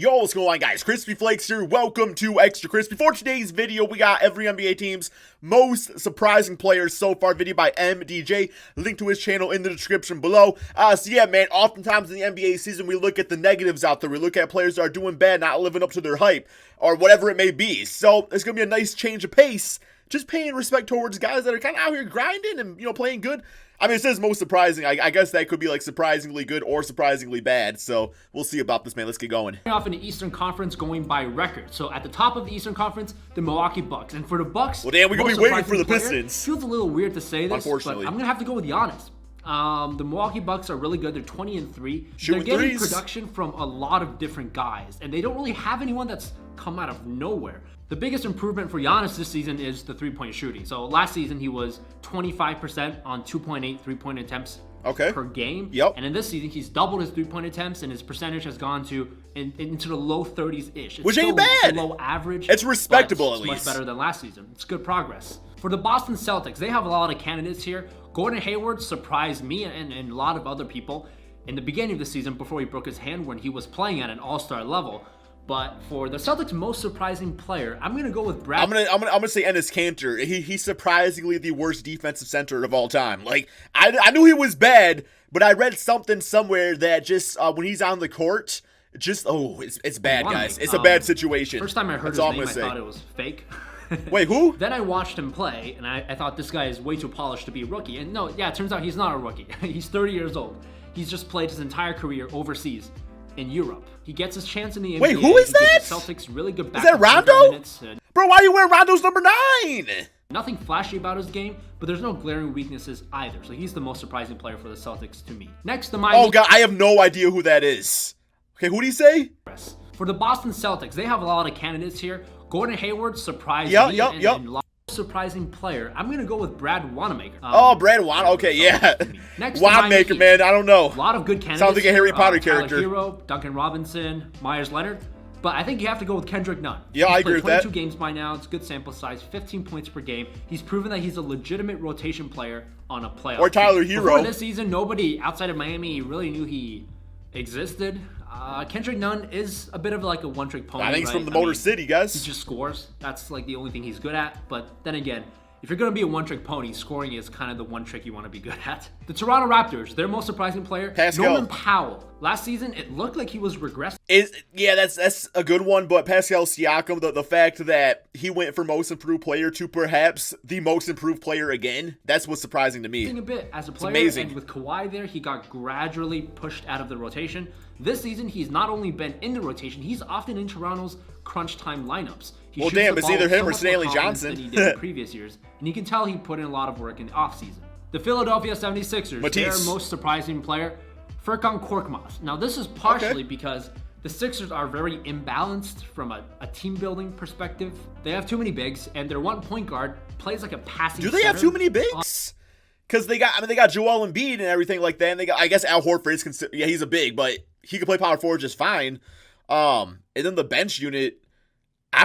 Yo, what's going on, guys? Crispy Flakes here. Welcome to Extra Crispy. For today's video, we got every NBA team's most surprising players so far. Video by MDJ. Link to his channel in the description below. So yeah, man, oftentimes in the NBA season, we look at the negatives out there. We look at players that are doing bad, not living up to their hype, or whatever it may be. So it's going to be a nice change of pace. Just paying respect towards guys that are kind of out here grinding and, playing good. I mean, it says most surprising. I guess that could be like surprisingly good or surprisingly bad. So we'll see about this, man. Let's get going. Off in the Eastern Conference going by record. So at the top of the Eastern Conference, the Milwaukee Bucks. And for the Bucks, well, damn, we're going to be waiting for the Pistons. Feels a little weird to say this, unfortunately, but I'm going to have to go with Giannis. The Milwaukee Bucks are really good. They're 20-3. Shooting They're getting threes. Production from a lot of different guys. And they don't really have anyone that's come out of nowhere. The biggest improvement for Giannis this season is the three-point shooting. So last season, he was 25% on 2.8 three-point attempts per game. Yep. And in this season, he's doubled his three-point attempts, and his percentage has gone to into the low 30s-ish. Which ain't bad. Below average. It's respectable, at least. Much better than last season. It's good progress. For the Boston Celtics, they have a lot of candidates here. Gordon Hayward surprised me and a lot of other people in the beginning of the season before he broke his hand when he was playing at an all-star level. But for the Celtics' most surprising player, I'm gonna go with Brad. I'm gonna say Enes Kanter. He's surprisingly the worst defensive center of all time. Like I knew he was bad, but I read something somewhere that just when he's on the court, it's bad, guys. It's a bad situation. First time I heard his name, I thought it was fake. Wait, who? Then I watched him play, and I thought this guy is way too polished to be a rookie. And no, yeah, it turns out he's not a rookie. He's 30 years old. He's just played his entire career overseas in Europe. He gets his chance in the NBA. Wait, who is that? Celtics really good back. Is that Rondo? Bro, why are you wearing Rondo's number 9? Nothing flashy about his game, but there's no glaring weaknesses either. So he's the most surprising player for the Celtics to me. Next, the Miami. Oh god, I have no idea who that is. Okay, who do you say? For the Boston Celtics, they have a lot of candidates here. Gordon Hayward surprised me and surprising player. I'm gonna go with Brad Wanamaker. Brad Wanamaker. Okay, yeah. Next, Wanamaker, man. I don't know. A lot of good candidates. Sounds like a Harry Potter character. Hero, Duncan Robinson, Myers Leonard. But I think you have to go with Kendrick Nunn. Yeah, I agree with that. 22 games by now. It's a good sample size. 15 points per game. He's proven that he's a legitimate rotation player on a playoff. Or Tyler Hero. Before this season, nobody outside of Miami really knew he existed. Kendrick Nunn is a bit of like a one-trick pony. I think he's from the Motor City, guys. He just scores. That's like the only thing he's good at. But then again, if you're going to be a one-trick pony, scoring is kind of the one trick you want to be good at. The Toronto Raptors, their most surprising player, Pascal. Norman Powell. Last season, it looked like he was regressing. Yeah, that's a good one, but Pascal Siakam, the fact that he went from most improved player to perhaps the most improved player again, that's what's surprising to me. A bit as a player, it's amazing. And with Kawhi there, he got gradually pushed out of the rotation. This season, he's not only been in the rotation, he's often in Toronto's crunch time lineups. Well, damn, it's either him or Stanley Johnson. Than he did in previous years, and you can tell he put in a lot of work in the offseason. The Philadelphia 76ers, their most surprising player, Furkan Korkmaz. Now, this is partially because the Sixers are very imbalanced from a team-building perspective. They have too many bigs, and their one point guard plays like a passing Do they have too many bigs? Because they got Joel Embiid and everything like that, and they got, I guess Al Horford is considered, yeah, he's a big, but he can play power forward just fine. And then the bench unit,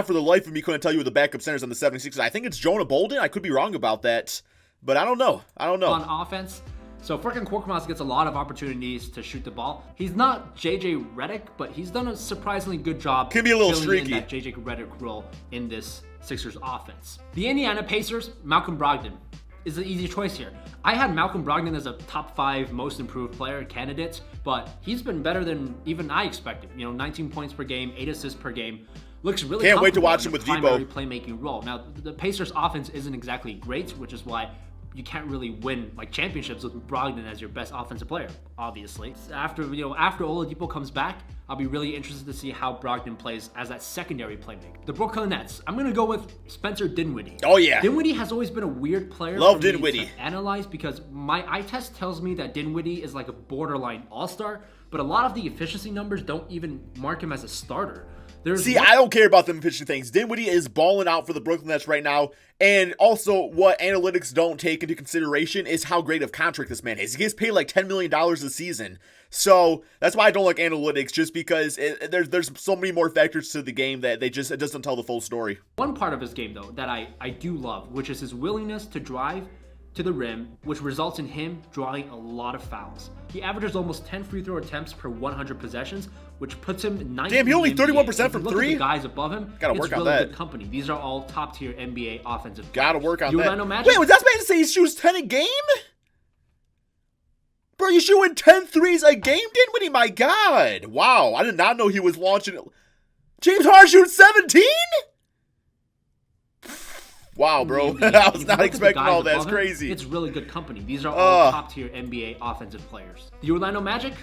for the life of me, couldn't tell you who the backup centers on the 76ers. I think it's Jonah Bolden. I could be wrong about that, but I don't know. On offense, so Furkan Korkmaz gets a lot of opportunities to shoot the ball. He's not JJ Redick, but he's done a surprisingly good job. Can be a little streaky. In that JJ Redick role in this Sixers offense. The Indiana Pacers, Malcolm Brogdon is an easy choice here. I had Malcolm Brogdon as a top 5 most improved player candidate, but he's been better than even I expected. 19 points per game, 8 assists per game. Looks really can't wait to watch him with primary playmaking role. Now, the Pacers offense isn't exactly great, which is why you can't really win like championships with Brogdon as your best offensive player, obviously. After Oladipo comes back, I'll be really interested to see how Brogdon plays as that secondary playmaker. The Brooklyn Nets, I'm gonna go with Spencer Dinwiddie. Oh yeah. Dinwiddie has always been a weird player Love Dinwiddie. To analyze because my eye test tells me that Dinwiddie is like a borderline all-star, but a lot of the efficiency numbers don't even mark him as a starter. I don't care about them efficient things. Dinwiddie is balling out for the Brooklyn Nets right now. And also, what analytics don't take into consideration is how great of contract this man is. He gets paid like $10 million a season. So that's why I don't like analytics, just because there's so many more factors to the game that it doesn't tell the full story. One part of his game, though, that I do love, which is his willingness to drive to the rim, which results in him drawing a lot of fouls. He averages almost 10 free throw attempts per 100 possessions, which puts him 9th. Damn, he only in the NBA. 31% from Look three? at the guys above him. Gotta work it's on really that. Good company. These are all top tier NBA offensive players. Gotta work on The that. Orlando Magic. Wait, was that man to say he shoots 10 a game? Bro, you shooting 10 threes a game, Dinwiddie? My God. Wow, I did not know he was launching it. James Harden shoots 17? Wow, bro. I was not expecting all that. It's crazy. It's really good company. These are all top-tier NBA offensive players. The Orlando Magic,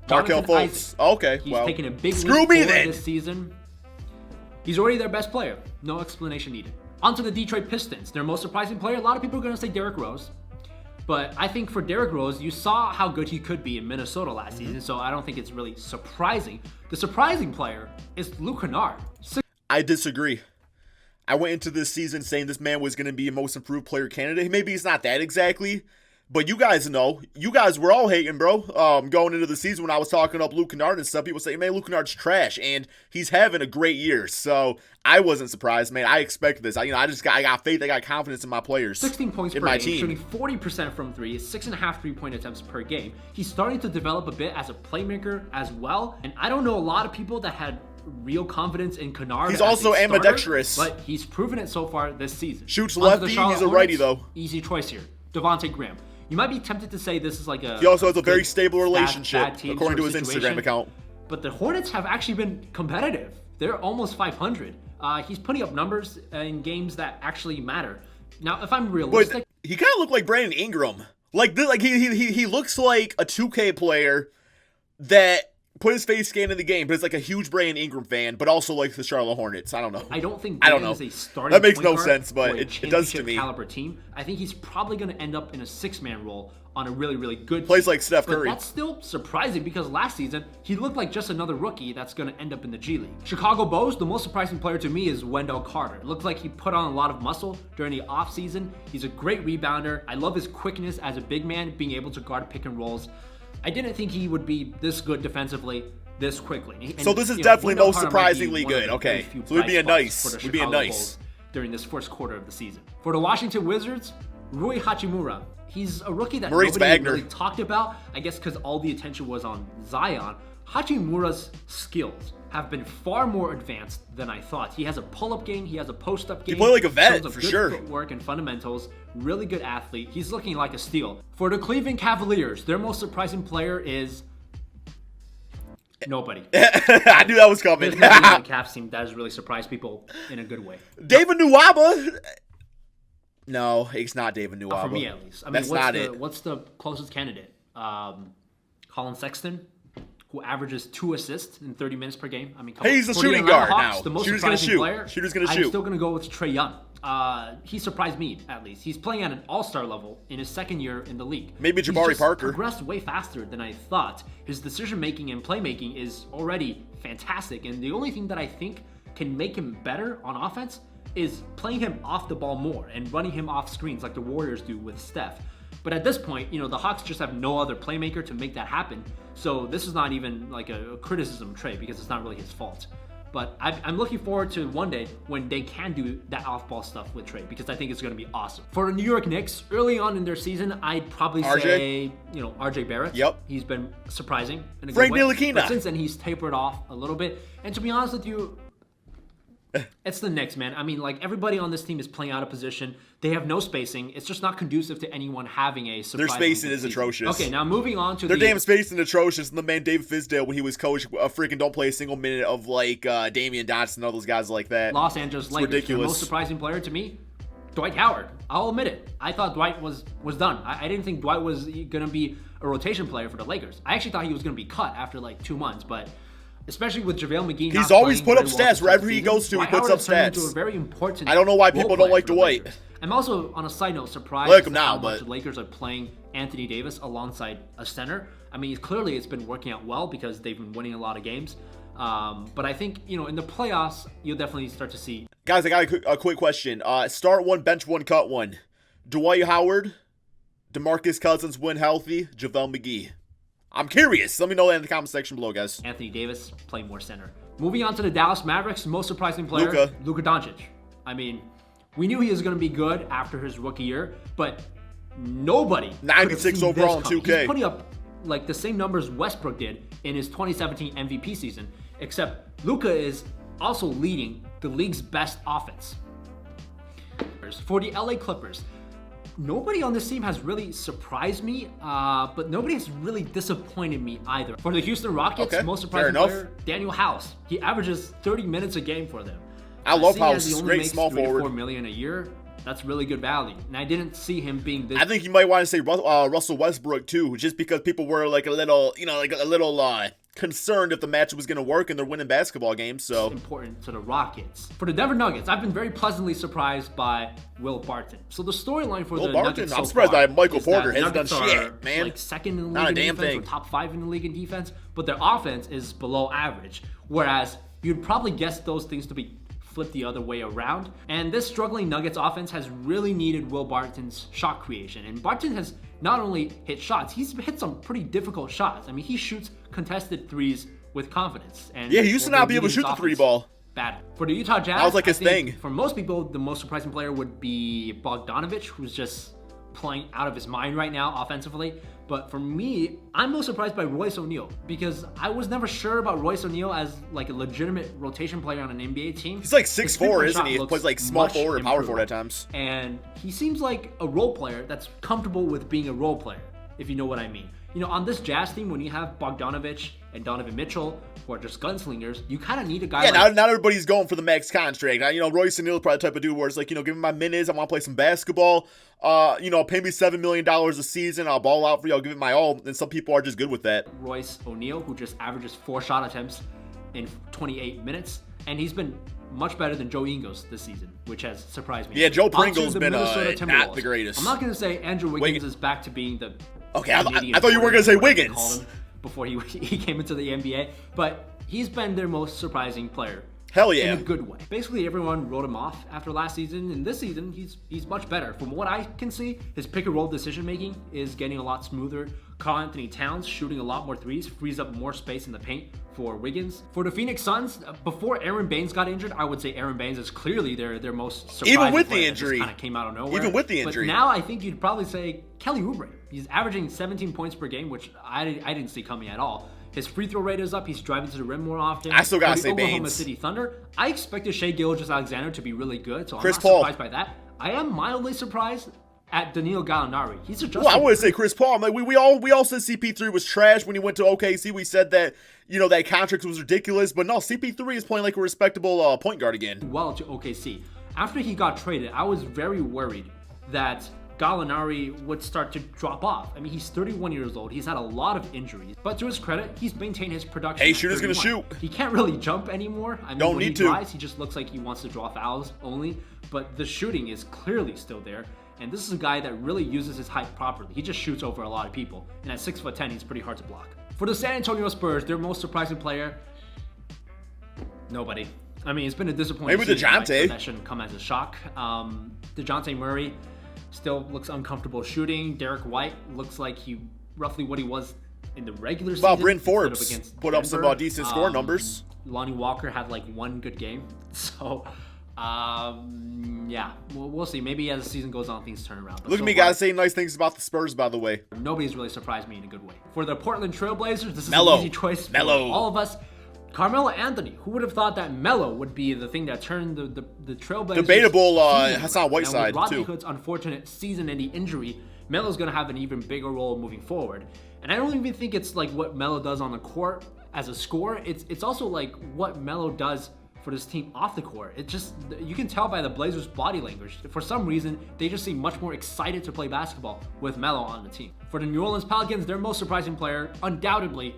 Markelle Jonathan Fultz. Isaac. Okay, He's well. taking a big Screw leap me forward then. this season. He's already their best player. No explanation needed. On to the Detroit Pistons. Their most surprising player. A lot of people are going to say Derrick Rose. But I think for Derrick Rose, you saw how good he could be in Minnesota last season, so I don't think it's really surprising. The surprising player is Luke Kennard. I disagree. I went into this season saying this man was going to be a most improved player candidate. Maybe he's not that exactly, but you guys know. You guys were all hating, bro. Going into the season when I was talking up Luke Kennard and stuff, people say, man, Luke Kennard's trash, and he's having a great year. So I wasn't surprised, man. I expected this. I got faith. I got confidence in my players. 16 points in per my game, team. shooting 40% from three, 6.5 3-point attempts per game. He's starting to develop a bit as a playmaker as well, and I don't know a lot of people that had real confidence in Kennard. He's as also a starter, ambidextrous. but he's proven it so far this season. Shoots On to the lefty, Charlotte he's a righty, Hornets. though. Easy choice here. Devontae Graham. You might be tempted to say this is like a... He also has a very good stable relationship, bad team according to sort his of Instagram situation. account. But the Hornets have actually been competitive. They're almost 500. He's putting up numbers in games that actually matter. Now, if I'm realistic... But he kind of looked like Brandon Ingram. Like this, like he looks like a 2K player that put his face scan in the game, but it's like a huge Brandon Ingram fan, but also like the Charlotte Hornets. I don't know. I don't think I don't Brandon know. is a starting That makes point no guard sense, but for a it does to championship me. caliber team. I think he's probably going to end up in a six-man role on a really, really good Plays team. like Steph But Curry. that's still surprising because last season, he looked like just another rookie that's going to end up in the G League. Chicago Bulls, the most surprising player to me is Wendell Carter. It looked like he put on a lot of muscle during the offseason. He's a great rebounder. I love his quickness as a big man, being able to guard pick and rolls. I didn't think he would be this good defensively this quickly. So this is you know, definitely Wendell most Carter might be surprisingly one of good. the Okay. very few So we're being bright nice. spots for the We're being Chicago nice. Bulls during this first quarter of the season. For the Washington Wizards, Rui Hachimura. He's a rookie that Maurice nobody Wagner. really talked about, I guess because all the attention was on Zion. Hachimura's skills have been far more advanced than I thought. He has a pull-up game, he has a post-up game. He played like a vet, shows for good sure. Footwork and fundamentals, really good athlete. He's looking like a steal. For the Cleveland Cavaliers, their most surprising player is nobody. I knew that was coming. There's nobody on the Cavs team that has really surprised people in a good way. David Nwaba. No, it's not David Nwaba. For me, at least. I mean, That's not it. what's the closest candidate? Colin Sexton, who averages 2 assists in 30 minutes per game. I mean, come Hey, on. he's a For shooting the Atlanta guard Hawks, now. The most Shooter's gonna surprising shoot. player. Shooter's gonna I'm shoot. still gonna go with Trae Young. He surprised me at least. He's playing at an all-star level in his second year in the league. Maybe He's Jabari just Parker. progressed way faster than I thought. His decision-making and playmaking is already fantastic, and the only thing that I think can make him better on offense is playing him off the ball more and running him off screens like the Warriors do with Steph. But at this point, you know, the Hawks just have no other playmaker to make that happen. So this is not even like a criticism of Trae because it's not really his fault. But I'm looking forward to one day when they can do that off-ball stuff with Trae because I think it's going to be awesome. For the New York Knicks, early on in their season, I'd probably say, you know, RJ Barrett. Yep. He's been surprising in a Frank good way. Ntilikina. But since then, he's tapered off a little bit. And to be honest with you, it's the Knicks, man. I mean, like, everybody on this team is playing out of position. They have no spacing. It's just not conducive to anyone having a surprising Their spacing good is season. atrocious. Okay, now moving on to Their the... damn spacing atrocious. And the man David Fizdale, when he was coach, freaking don't play a single minute of like Damian Dotson and all those guys like that. Los Angeles Lakers. ridiculous. The most surprising player to me, Dwight Howard. I'll admit it. I thought Dwight was done. I didn't think Dwight was going to be a rotation player for the Lakers. I actually thought he was going to be cut after like 2 months, but especially with JaVale McGee, He's not always playing put up very well stats. to Wherever start he the goes season, to, he Dwight puts Howard up turned into stats. a very important I don't know why role people don't player like for the Dwight. Lakers. I'm also, on a side note, surprised I like him at how now, much but- the Lakers are playing Anthony Davis alongside a center. I mean, clearly it's been working out well because they've been winning a lot of games. But I think, you know, in the playoffs, you'll definitely start to see... Guys, I got a quick question. Start one, bench one, cut one. Dwight Howard, DeMarcus Cousins when healthy, JaVale McGee. I'm curious. Let me know that in the comment section below, guys. Anthony Davis play more center. Moving on to the Dallas Mavericks, most surprising player, Luka Doncic. I mean, we knew he was going to be good after his rookie year, but nobody. 96 overall in 2K. He's putting up like the same numbers Westbrook did in his 2017 MVP season, except Luka is also leading the league's best offense. For the LA Clippers, nobody on this team has really surprised me, but nobody has really disappointed me either. For the Houston Rockets, most surprising player, Daniel House. He averages 30 minutes a game for them. I love House. He only Great makes small $3 to forward. $4 million a year. That's really good value. And I didn't see him being this. I think you might want to say Russell Westbrook too, just because people were like a little, concerned if the match was going to work and they're winning basketball games. So important to the Rockets. For the Denver Nuggets, I've been very pleasantly surprised by Will Barton. So the storyline for the Nuggets I'm surprised by Michael Porter. Hasn't done Nuggets shit, man. Like second in the Not league a in damn defense, thing. or top 5 in the league in defense, but their offense is below average. Whereas you'd probably guess those things to be flipped the other way around. And this struggling Nuggets offense has really needed Will Barton's shot creation. And Barton has not only hit shots, he's hit some pretty difficult shots. I mean, he shoots contested threes with confidence. And yeah, he used to not be able to shoot the 3-ball. Bad. For the Utah Jazz, That was like his thing. For most people, the most surprising player would be Bogdanovich, who's just playing out of his mind right now offensively. But for me, I'm most surprised by Royce O'Neal, because I was never sure about Royce O'Neal as like a legitimate rotation player on an NBA team. He's like His 6'4", three-point isn't shot he? He looks plays like small much forward or power improved. forward at times. And he seems like a role player that's comfortable with being a role player, if you know what I mean. You know, on this Jazz team, when you have Bogdanovich and Donovan Mitchell, who are just gunslingers, you kind of need a guy like... not everybody's going for the max contract. Royce O'Neal is probably the type of dude where it's like, give me my minutes, I want to play some basketball. Pay me $7 million a season, I'll ball out for you, I'll give it my all. And some people are just good with that. Royce O'Neal, who just averages 4 shot attempts in 28 minutes, and he's been much better than Joe Ingles this season, which has surprised me. Yeah, Joe Onto Pringle's the been Minnesota not Timberwolves. the greatest. I'm not going to say Andrew Wiggins is back to being the... Okay, I thought you were going to say Wiggins. Called him before he came into the NBA, but he's been their most surprising player. Hell yeah. In a good way. Basically, everyone wrote him off after last season, and this season, he's much better. From what I can see, his pick-and-roll decision-making is getting a lot smoother. Karl-Anthony Towns shooting a lot more threes, frees up more space in the paint for Wiggins. For the Phoenix Suns, before Aaron Baines got injured, I would say Aaron Baines is clearly their most surprising Even with player the that injury. just kind of came out of nowhere. Even with the injury. But now I think you'd probably say Kelly Oubre. He's averaging 17 points per game, which I didn't see coming at all. His free throw rate is up. He's driving to the rim more often. I still gotta For the say Oklahoma Baines. City Thunder, I expected Shai Gilgeous-Alexander to be really good, so Chris I'm not Paul. surprised by that. I am mildly surprised at Danilo Gallinari. He's adjusted. Well, I wouldn't say Chris Paul. Like we all said CP3 was trash when he went to OKC. We said that that contract was ridiculous, but no, CP3 is playing like a respectable point guard again. well to OKC. After he got traded, I was very worried that Gallinari would start to drop off. I mean, he's 31 years old. He's had a lot of injuries, but to his credit, he's maintained his production. Hey, at shooter's gonna 31. shoot. He can't really jump anymore. I mean, Don't when need he to. drives, he just looks like he wants to draw fouls only, but the shooting is clearly still there. And this is a guy that really uses his height properly. He just shoots over a lot of people. And at 6'10", he's pretty hard to block. For the San Antonio Spurs, their most surprising player, nobody. I mean, it's been a disappointing Maybe season, right? DeJounte. So that shouldn't come as a shock. DeJounte Murray still looks uncomfortable shooting. Derek White looks like roughly what he was in the regular season. Well, Bryn instead of Forbes against put up some Denver. decent score numbers. Lonnie Walker had like one good game. So, yeah, we'll see. Maybe as the season goes on, things turn around. But Look so at me, far, guys, saying nice things about the Spurs, by the way. nobody's really surprised me in a good way. For the Portland Trailblazers, this is Melo. an easy choice for Melo. all of us. Carmelo Anthony. Who would have thought that Melo would be the thing that turned the Trailblazers? Debatable, season Hassan around? Whiteside, Now, with Rodney too. Hood's unfortunate season-ending injury, Melo's going to have an even bigger role moving forward. And I don't even think it's like what Melo does on the court as a scorer. It's also like what Melo does for this team off the court. It just, you can tell by the Blazers' body language. For some reason, they just seem much more excited to play basketball with Melo on the team. For the New Orleans Pelicans, their most surprising player, undoubtedly,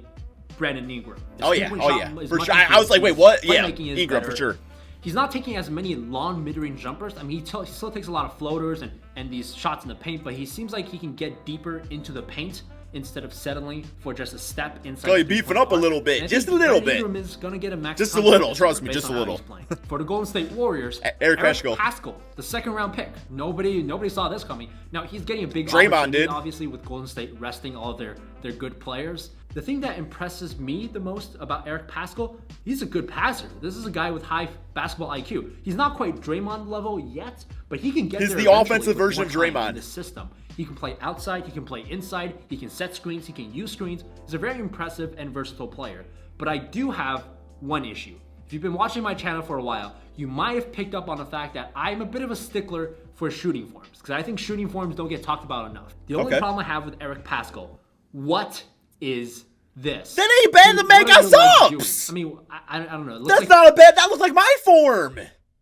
Brandon Ingram. His Oh yeah, three-point oh shot yeah, is for much sure. I improved. was like, wait, His what? Yeah, playmaking is Ingram better. for sure. He's not taking as many long mid-range jumpers. I mean, he still takes a lot of floaters and these shots in the paint, but he seems like he can get deeper into the paint instead of settling for just a step inside. Oh, the you're beefing three-point up a line. little bit, And I just think a little Brandon bit. Ingram is gonna get a max Just a contract little, this trust year me, based just on a how little. he's playing. For the Golden State Warriors, Eric Paschall. the second-round pick. Nobody saw this coming. Now he's getting a big Draymond opportunity, did. obviously, with Golden State resting all of their good players. The thing that impresses me the most about Eric Paschall, he's a good passer. This is a guy with high basketball IQ. He's not quite Draymond level yet, but he can get there. He's the offensive version of Draymond. In the system. He can play outside, he can play inside, he can set screens, he can use screens. He's a very impressive and versatile player. But I do have one issue. If you've been watching my channel for a while, you might have picked up on the fact that I'm a bit of a stickler for shooting forms, because I think shooting forms don't get talked about enough. The only problem I have with Eric Paschall, what is this? That ain't bad to make us ups! I mean, I don't know. That's not a bad, that looks like my form!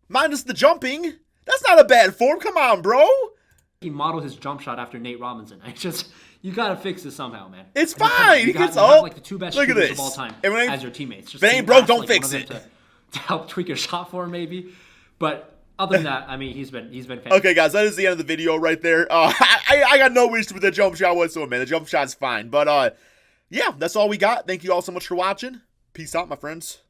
Minus the jumping. That's not a bad form, come on, bro! He modeled his jump shot after Nate Robinson. I just, you gotta fix this somehow, man. It's fine, he gets up. Like the two best shooters of all time as your teammates. Just if it ain't broke, don't fix it. To help tweak a shot for him, maybe. But other than that, I mean, he's been fantastic. Okay, guys, that is the end of the video right there. I got no issue with the jump shot whatsoever, man. The jump shot's fine. But, yeah, that's all we got. Thank you all so much for watching. Peace out, my friends.